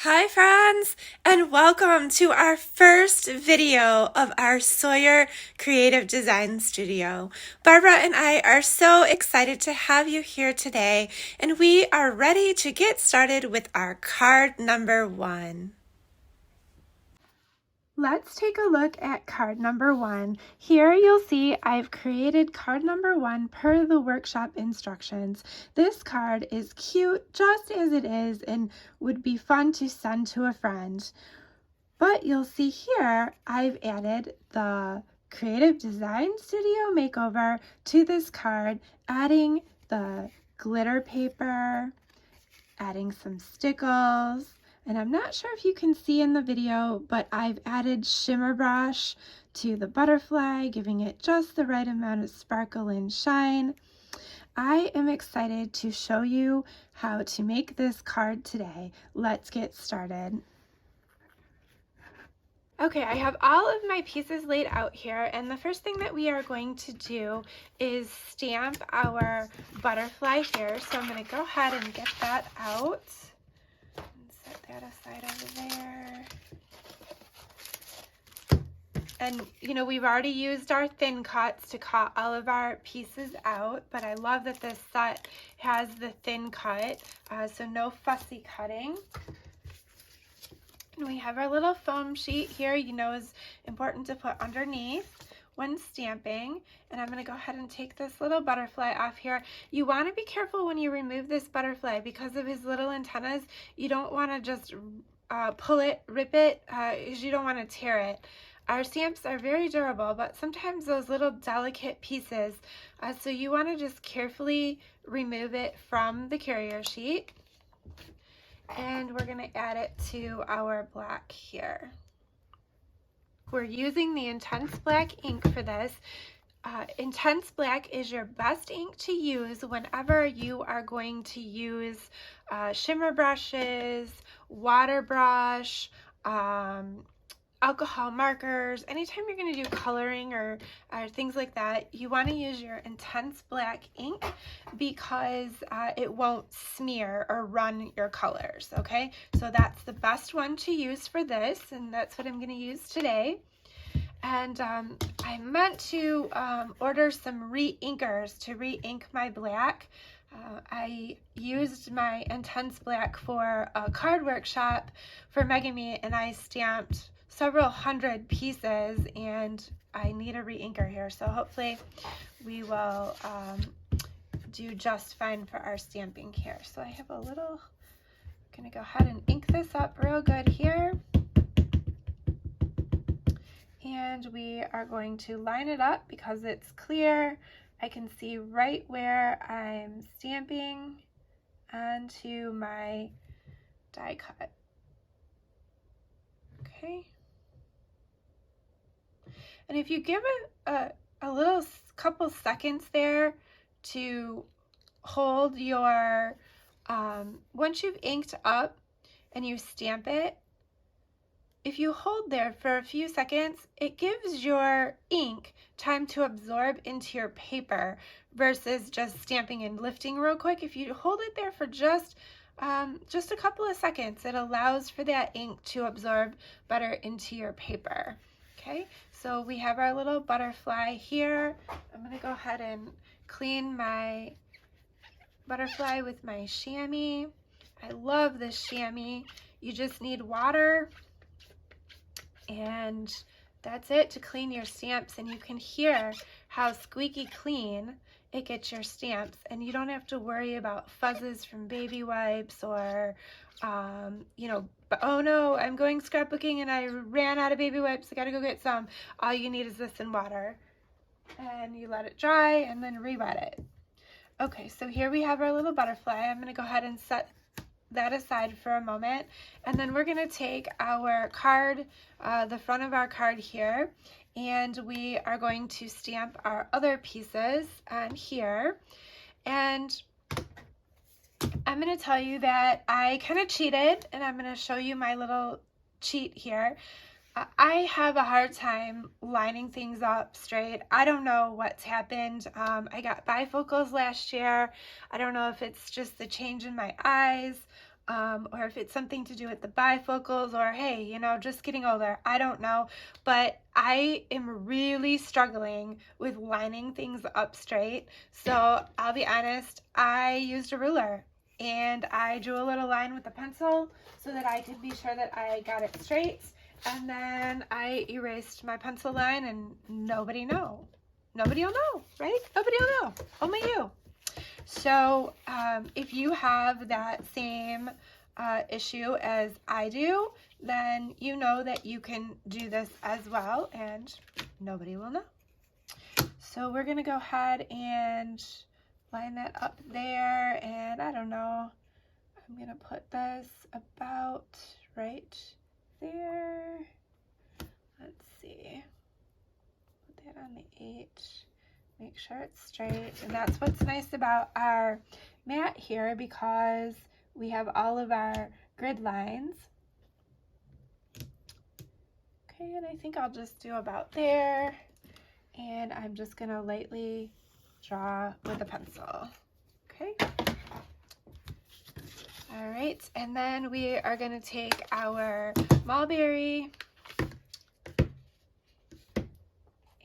Hi friends, and welcome to our first video of our Sawyer Creative Design Studio. Barbara and I are so excited to have you here today, and we are ready to get started with our card number 1. Let's take a look at card number 1. Here you'll see I've created card number 1 per the workshop instructions. This card is cute just as it is and would be fun to send to a friend. But you'll see here I've added the Creative Design Studio makeover to this card, adding the glitter paper, adding some stickles, and I'm not sure if you can see in the video, but I've added shimmer brush to the butterfly, giving it just the right amount of sparkle and shine. I am excited to show you how to make this card today. Let's get started. Okay, I have all of my pieces laid out here, and the first thing that we are going to do is stamp our butterfly here. So I'm going to go ahead and get that out and set that aside over there. And you know, we've already used our thin cuts to cut all of our pieces out, but I love that this set has the thin cut, so no fussy cutting. And we have our little foam sheet here, you know, is important to put underneath when stamping. And I'm going to go ahead and take this little butterfly off here. You want to be careful when you remove this butterfly because of his little antennas. You don't want to just pull it, rip it, because you don't want to tear it. Our stamps are very durable, but sometimes those little delicate pieces, so you want to just carefully remove it from the carrier sheet. And we're going to add it to our black here. We're using the Intense Black ink for this. Intense Black is your best ink to use whenever you are going to use shimmer brushes, water brush, alcohol markers. Anytime you're going to do coloring or things like that, you want to use your Intense Black ink because it won't smear or run your colors, okay? So that's the best one to use for this, and that's what I'm going to use today. And I meant to order some re-inkers to re-ink my black. I used my Intense Black for a card workshop for Mega Me, and I stamped several hundred pieces, and I need a re-inker here, so hopefully we will do just fine for our stamping here. So I have a little, I'm gonna go ahead and ink this up real good here, and we are going to line it up because it's clear. I can see right where I'm stamping onto my die cut. Okay. And if you give it a little couple seconds there to hold your, once you've inked up and you stamp it, if you hold there for a few seconds, it gives your ink time to absorb into your paper versus just stamping and lifting real quick. If you hold it there for just a couple of seconds, it allows for that ink to absorb better into your paper. Okay, so we have our little butterfly here. I'm going to go ahead and clean my butterfly with my chamois. I love this chamois. You just need water, and that's it to clean your stamps, and you can hear how squeaky clean it gets your stamps, and you don't have to worry about fuzzes from baby wipes or you know, oh no, I'm going scrapbooking and I ran out of baby wipes, I gotta go get some. All you need is this in water, and you let it dry and then re-wet it. Okay, so here we have our little butterfly. I'm gonna go ahead and set that aside for a moment, and then we're going to take our card, the front of our card here, and we are going to stamp our other pieces on here. And I'm going to tell you that I kind of cheated, and I'm going to show you my little cheat here. I have a hard time lining things up straight. I don't know what's happened. I got bifocals last year. I don't know if it's just the change in my eyes. or if it's something to do with the bifocals, or hey, you know, just getting older. I don't know, but I am really struggling with lining things up straight. So I'll be honest, I used a ruler and I drew a little line with a pencil so that I could be sure that I got it straight. And then I erased my pencil line, and nobody will know, right? Nobody will know, only you. So if you have that same issue as I do, then you know that you can do this as well, and nobody will know. So we're gonna go ahead and line that up there, and I don't know, I'm gonna put this about right there. Let's see, put that on the 8. Make sure it's straight. And that's what's nice about our mat here, because we have all of our grid lines. Okay, and I think I'll just do about there. And I'm just gonna lightly draw with a pencil. Okay. All right, and then we are gonna take our mulberry,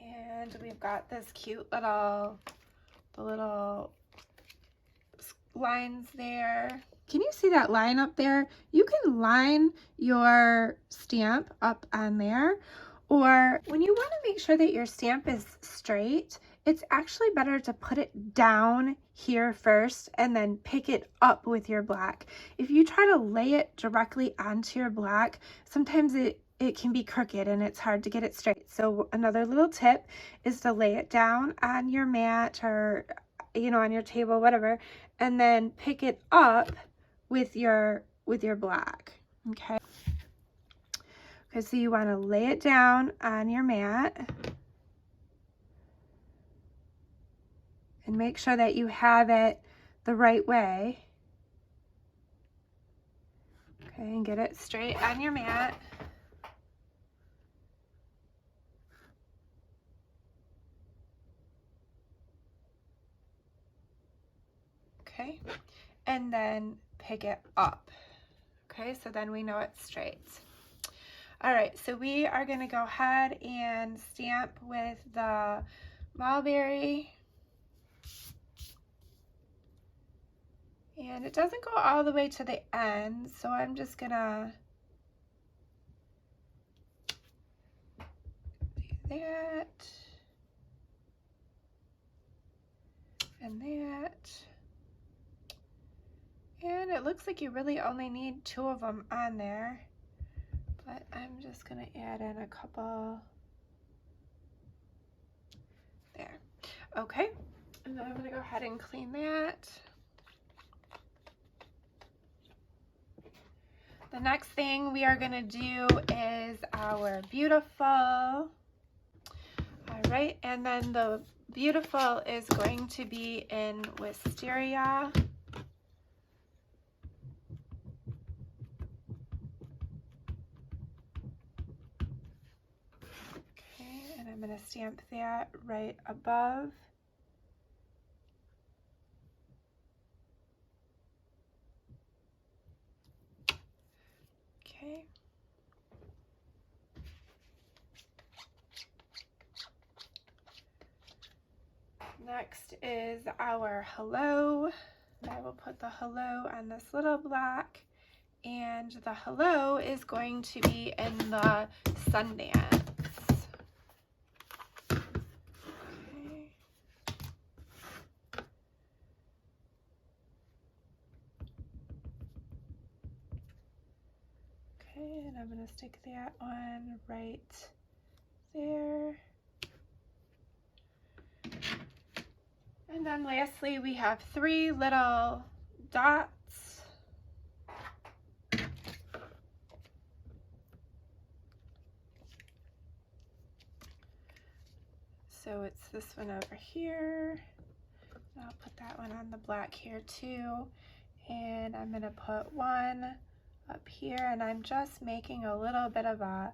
and we've got this cute little, the little lines there. Can you see that line up there? You can line your stamp up on there, or when you want to make sure that your stamp is straight, it's actually better to put it down here first and then pick it up with your black. If you try to lay it directly onto your black, sometimes it can be crooked and it's hard to get it straight. So another little tip is to lay it down on your mat, or you know, on your table, whatever, and then pick it up with your black. Okay, so you want to lay it down on your mat and make sure that you have it the right way. Okay, and get it straight on your mat. Okay, and then pick it up. Okay, so then we know it's straight. All right, so we are going to go ahead and stamp with the mulberry. And it doesn't go all the way to the end, so I'm just going to do that and that. And it looks like you really only need 2 of them on there, but I'm just going to add in a couple there. Okay, and then I'm going to go ahead and clean that. The next thing we are going to do is our beautiful. All right, and then the beautiful is going to be in wisteria. Okay, and I'm going to stamp that right above. Okay. Next is our hello. I will put the hello on this little block, and the hello is going to be in the Sundance. Okay. Okay, and I'm going to stick that on right there. And then lastly, we have 3 little dots. So it's this one over here. I'll put that one on the black here too. And I'm going to put one up here, and I'm just making a little bit of a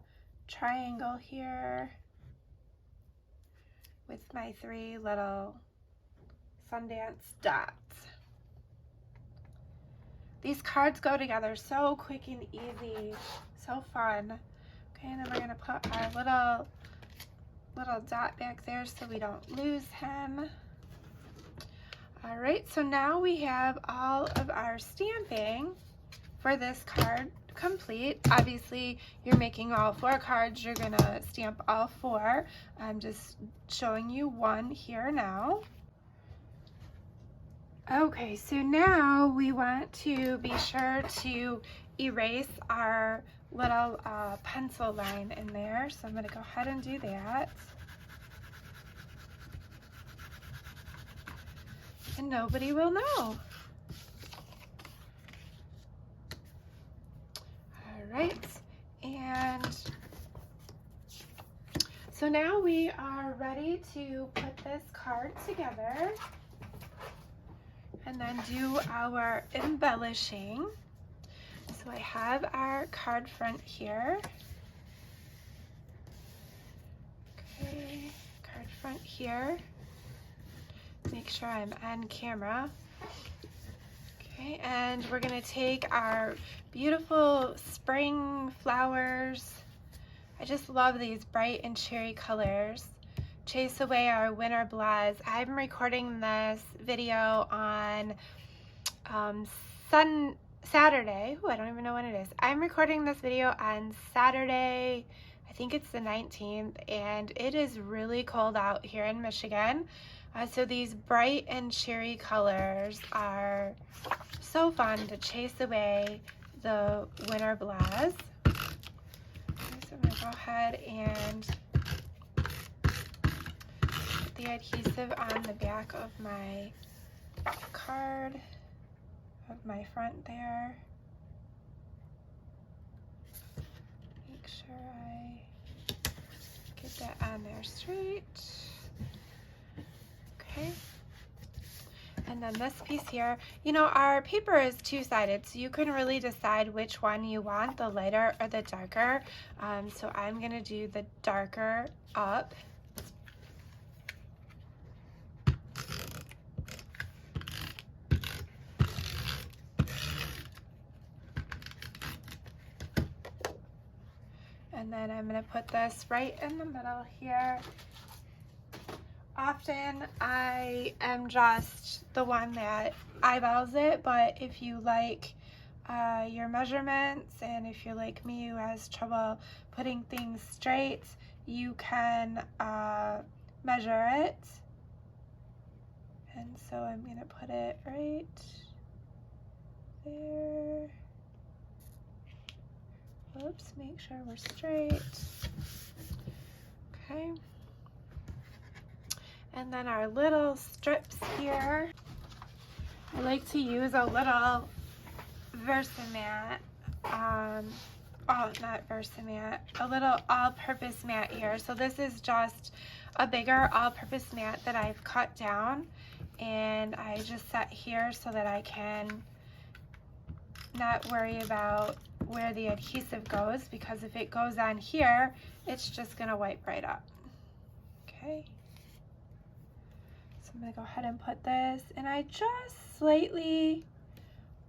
triangle here with my 3 little Sundance dots. These cards go together so quick and easy, so fun. Okay, and then we're gonna put our little dot back there so we don't lose him. All right, so now we have all of our stamping for this card complete. Obviously, you're making all 4 cards. You're gonna stamp all 4. I'm just showing you one here now. Okay, so now we want to be sure to erase our little pencil line in there. So I'm gonna go ahead and do that. And nobody will know. All right, and so now we are ready to put this card together and then do our embellishing. So I have our card front here. Okay, card front here. Make sure I'm on camera. Okay, and we're gonna take our beautiful spring flowers. I just love these bright and cheery colors. Chase away our winter blahs. I'm recording this video on Saturday. Ooh, I don't even know when it is. I'm recording this video on Saturday, I think it's the 19th, and it is really cold out here in Michigan. So these bright and cheery colors are so fun to chase away the winter blahs. Okay, so I'm going to go ahead and put the adhesive on the back of my card, of my front there. Make sure I get that on there straight. Okay, and then this piece here, you know, our paper is two-sided, so you can really decide which one you want, the lighter or the darker. So I'm gonna do the darker up. And then I'm gonna put this right in the middle here. Often I am just the one that eyeballs it, but if you like your measurements, and if you're like me who has trouble putting things straight, you can measure it. And so I'm gonna put it right there. Whoops, make sure we're straight. Okay. And then our little strips here. I like to use a little Versamat, not Versamat, a little all-purpose mat here. So this is just a bigger all-purpose mat that I've cut down, and I just set here so that I can not worry about where the adhesive goes, because if it goes on here, it's just gonna wipe right up. Okay. So I'm gonna go ahead and put this, and I just slightly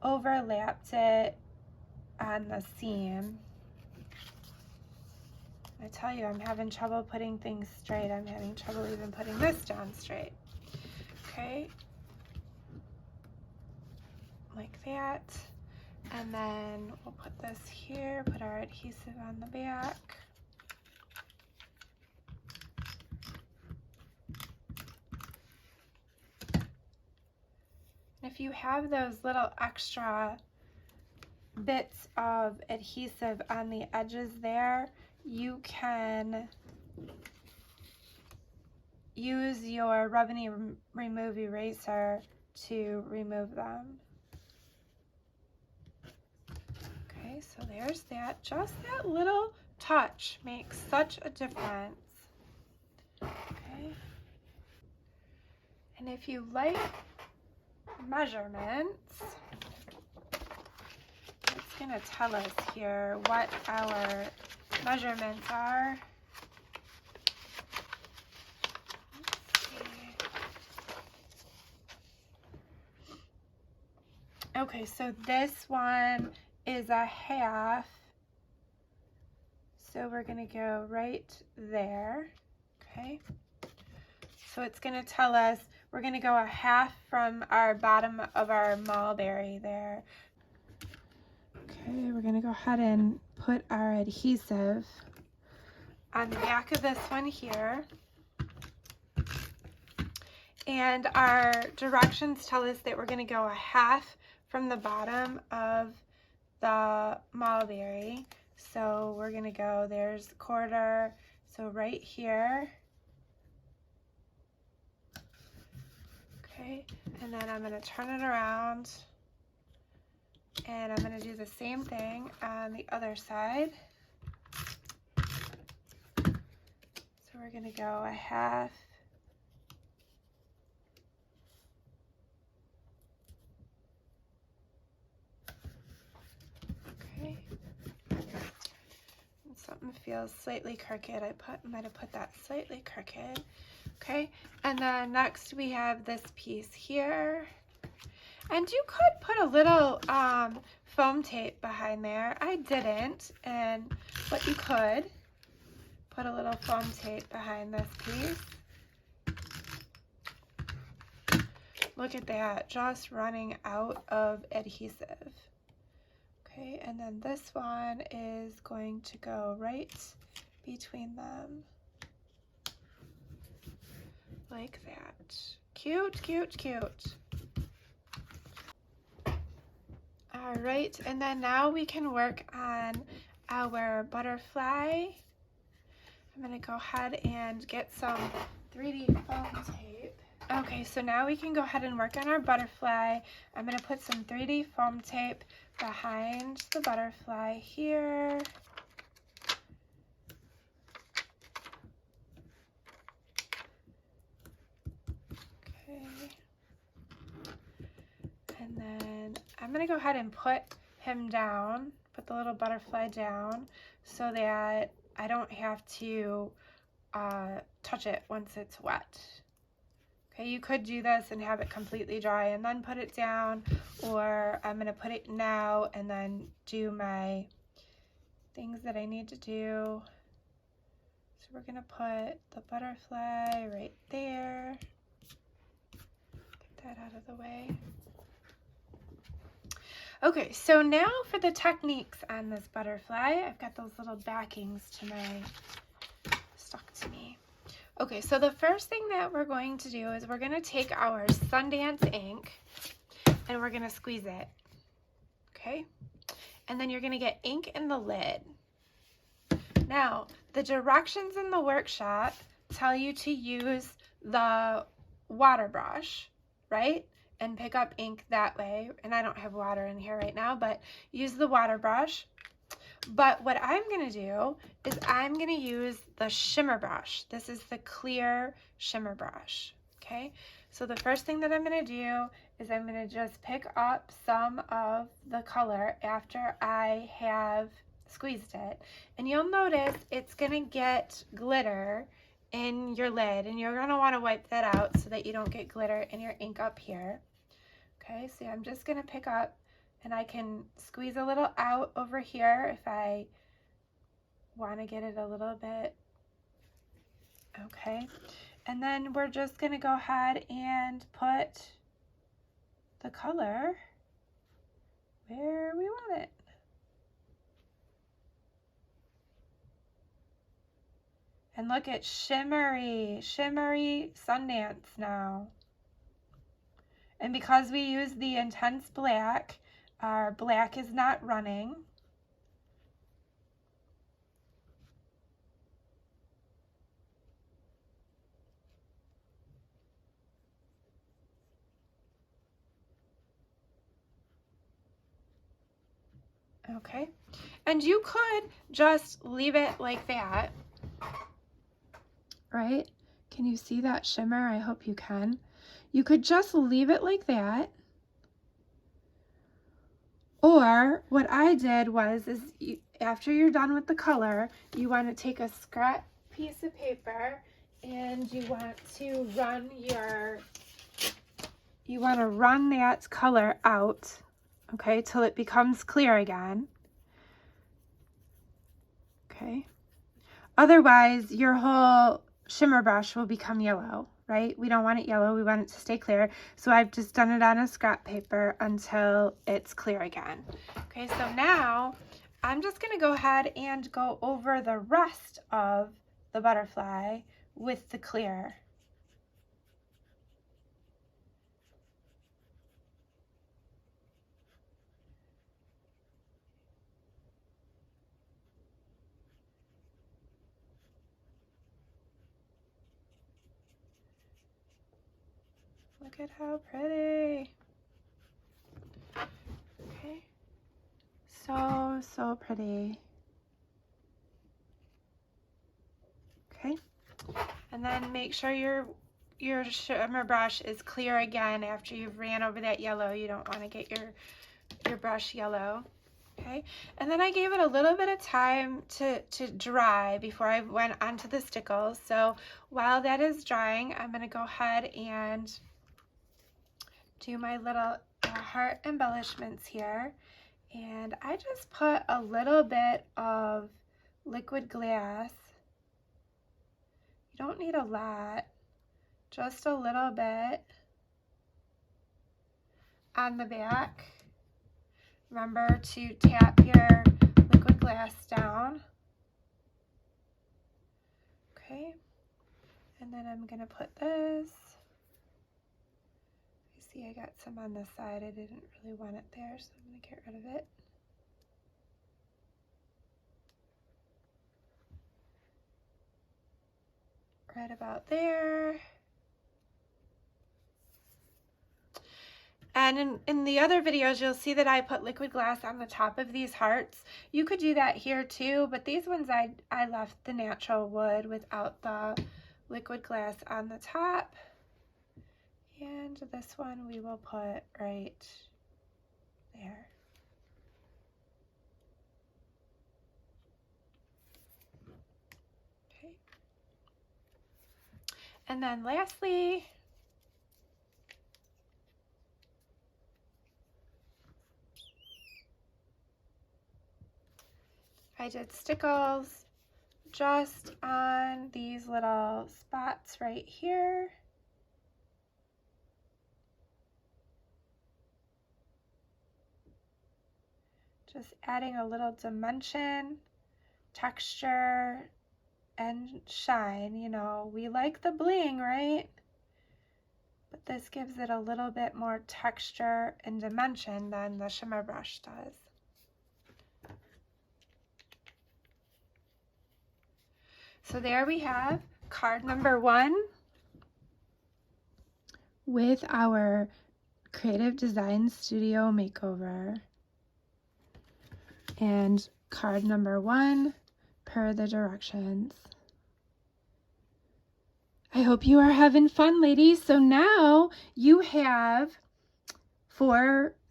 overlapped it on the seam. I tell you, I'm having trouble putting things straight. I'm having trouble even putting this down straight. Okay, like that. And then we'll put this here, put our adhesive on the back. If you have those little extra bits of adhesive on the edges there, you can use your Rub and Remove eraser to remove them. Okay, so there's that. Just that little touch makes such a difference. Okay. And if you like measurements, it's going to tell us here what our measurements are. Okay, so this one is a half. So we're gonna go right there, okay? So it's gonna tell us, we're gonna go a half from our bottom of our mulberry there. Okay, we're gonna go ahead and put our adhesive on the back of this one here. And our directions tell us that we're gonna go a half from the bottom of the mulberry. So we're gonna go, there's a quarter, so right here. Okay, and then I'm gonna turn it around and I'm gonna do the same thing on the other side. So we're gonna go a half. Okay. And something feels slightly crooked. I might have put that slightly crooked. Okay, and then next we have this piece here. And you could put a little foam tape behind there. I didn't, but you could put a little foam tape behind this piece. Look at that, just running out of adhesive. Okay, and then this one is going to go right between them. Like that. Cute, cute, cute. All right, and then now we can work on our butterfly. I'm gonna go ahead and get some 3D foam tape. Okay, so now we can go ahead and work on our butterfly. I'm gonna put some 3D foam tape behind the butterfly here. Okay. And then I'm gonna go ahead and put him down, put the little butterfly down so that I don't have to touch it once it's wet. Okay, you could do this and have it completely dry and then put it down, or I'm gonna put it now and then do my things that I need to do. So we're gonna put the butterfly right there. Get that out of the way. Okay, so now for the techniques on this butterfly. I've got those little backings stuck to me. Okay, so the first thing that we're going to do is we're going to take our Sundance ink and we're going to squeeze it. Okay, and then you're going to get ink in the lid. Now, the directions in the workshop tell you to use the water brush, right? And pick up ink that way. And I don't have water in here right now, but use the water brush. But what I'm gonna do is I'm gonna use the shimmer brush. This is the clear shimmer brush, okay? So the first thing that I'm gonna do is I'm gonna just pick up some of the color after I have squeezed it. And you'll notice it's gonna get glitter in your lid, and you're gonna wanna wipe that out so that you don't get glitter in your ink up here. Okay, so I'm just gonna pick up, and I can squeeze a little out over here if I wanna get it a little bit. Okay, and then we're just gonna go ahead and put the color where we want it. And look at shimmery, shimmery Sundance now. And because we use the intense black, our black is not running. Okay, and you could just leave it like that, right? Can you see that shimmer? I hope you can. You could just leave it like that. Or what I did was, after you're done with the color, you want to take a scrap piece of paper and you want to run that color out okay, till it becomes clear again. Okay. Otherwise, your whole shimmer brush will become yellow, right? We don't want it yellow, we want it to stay clear. So I've just done it on a scrap paper until it's clear again. Okay, so now I'm just gonna go ahead and go over the rest of the butterfly with the clear. Look at how pretty. Okay. So pretty. Okay. And then make sure your shimmer brush is clear again after you've ran over that yellow. You don't want to get your brush yellow. Okay. And then I gave it a little bit of time to dry before I went onto the stickles. So while that is drying, I'm going to go ahead and do my little heart embellishments here. And I just put a little bit of liquid glass. You don't need a lot, just a little bit on the back. Remember to tap your liquid glass down. Okay, and then I'm gonna put this. You see I got some on this side. I didn't really want it there, so I'm gonna get rid of it. Right about there. And in the other videos, you'll see that I put liquid glass on the top of these hearts. You could do that here too, but these ones I left the natural wood without the liquid glass on the top. And this one we will put right there. Okay. And then lastly, I did stickles just on these little spots right here. Just adding a little dimension, texture, and shine. You know, we like the bling, right? But this gives it a little bit more texture and dimension than the shimmer brush does. So there we have card number 1 with our Creative Design Studio makeover. And card number 1 per the directions. I hope you are having fun, ladies. So now you have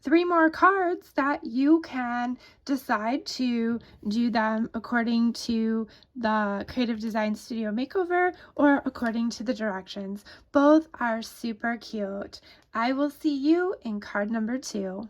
3 more cards that you can decide to do them according to the Creative Design Studio makeover or according to the directions. Both are super cute. I will see you in card number 2.